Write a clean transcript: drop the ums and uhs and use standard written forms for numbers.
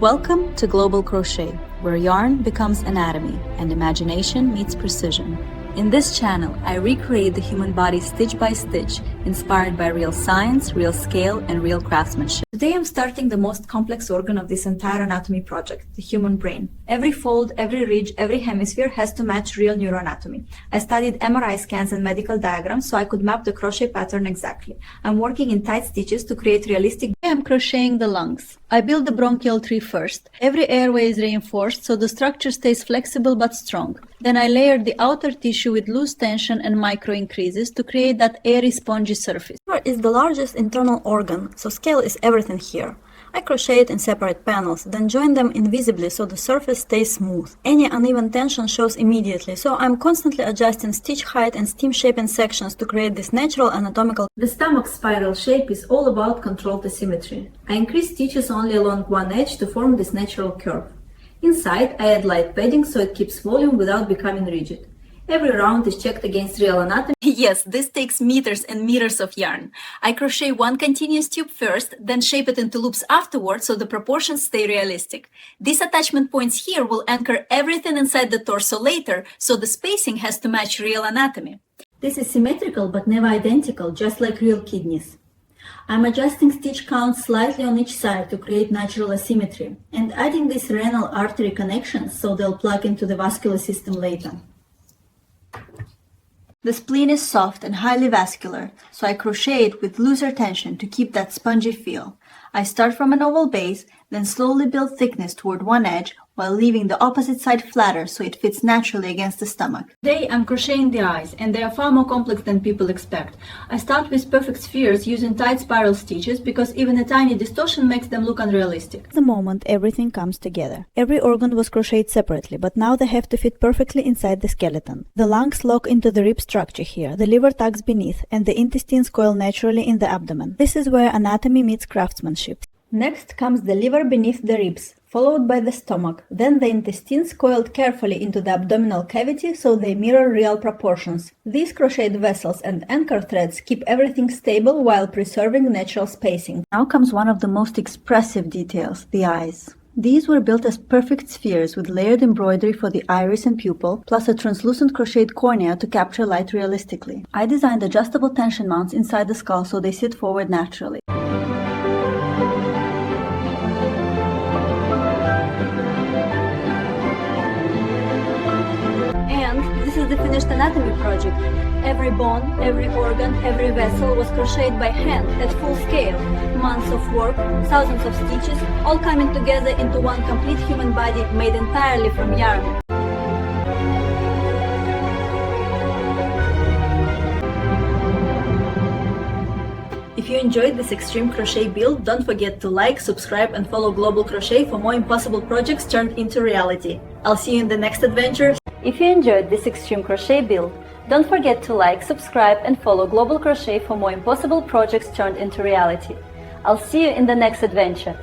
Welcome to Global Crochet, where yarn becomes anatomy and imagination meets precision. In this channel, I recreate the human body stitch by stitch, inspired by real science, real scale, and real craftsmanship. Today I'm starting the most complex organ of this entire anatomy project, the human brain. Every fold, every ridge, every hemisphere has to match real neuroanatomy. I studied MRI scans and medical diagrams so I could map the crochet pattern exactly. I'm working in tight stitches to create realistic. I'm crocheting the lungs. I build the bronchial tree first. Every airway is reinforced so the structure stays flexible but strong. Then I layer the outer tissue with loose tension and micro increases to create that airy spongy surface. The liver is the largest internal organ, so scale is everything here. I crochet it in separate panels, then join them invisibly so the surface stays smooth. Any uneven tension shows immediately, so I'm constantly adjusting stitch height and seam-shaping sections to create this natural anatomical. The stomach spiral shape is all about controlled asymmetry. I increase stitches only along one edge to form this natural curve. Inside, I add light padding so it keeps volume without becoming rigid. Every round is checked against real anatomy. Yes, this takes meters and meters of yarn. I crochet one continuous tube first, then shape it into loops afterwards so the proportions stay realistic. These attachment points here will anchor everything inside the torso later, so the spacing has to match real anatomy. This is symmetrical but never identical, just like real kidneys. I'm adjusting stitch count slightly on each side to create natural asymmetry, and adding these renal artery connections so they'll plug into the vascular system later. The spleen is soft and highly vascular, so I crochet it with looser tension to keep that spongy feel. I start from an oval base, then slowly build thickness toward one edge while leaving the opposite side flatter so it fits naturally against the stomach. Today I'm crocheting the eyes, and they are far more complex than people expect. I start with perfect spheres using tight spiral stitches because even a tiny distortion makes them look unrealistic. At the moment, everything comes together. Every organ was crocheted separately, but now they have to fit perfectly inside the skeleton. The lungs lock into the rib structure here, the liver tucks beneath, and the intestines coil naturally in the abdomen. This is where anatomy meets craftsmanship. Next comes the liver beneath the ribs, followed by the stomach, then the intestines coiled carefully into the abdominal cavity so they mirror real proportions. These crocheted vessels and anchor threads keep everything stable while preserving natural spacing. Now comes one of the most expressive details, the eyes. These were built as perfect spheres with layered embroidery for the iris and pupil, plus a translucent crocheted cornea to capture light realistically. I designed adjustable tension mounts inside the skull so they sit forward naturally. This is the finished anatomy project. Every bone, every organ, every vessel was crocheted by hand at full scale. Months of work, thousands of stitches, all coming together into one complete human body made entirely from yarn. If you enjoyed this extreme crochet build, don't forget to like, subscribe, and follow Global Crochet for more impossible projects turned into reality. I'll see you in the next adventure. If you enjoyed this extreme crochet build, don't forget to like, subscribe, and follow Global Crochet for more impossible projects turned into reality. I'll see you in the next adventure.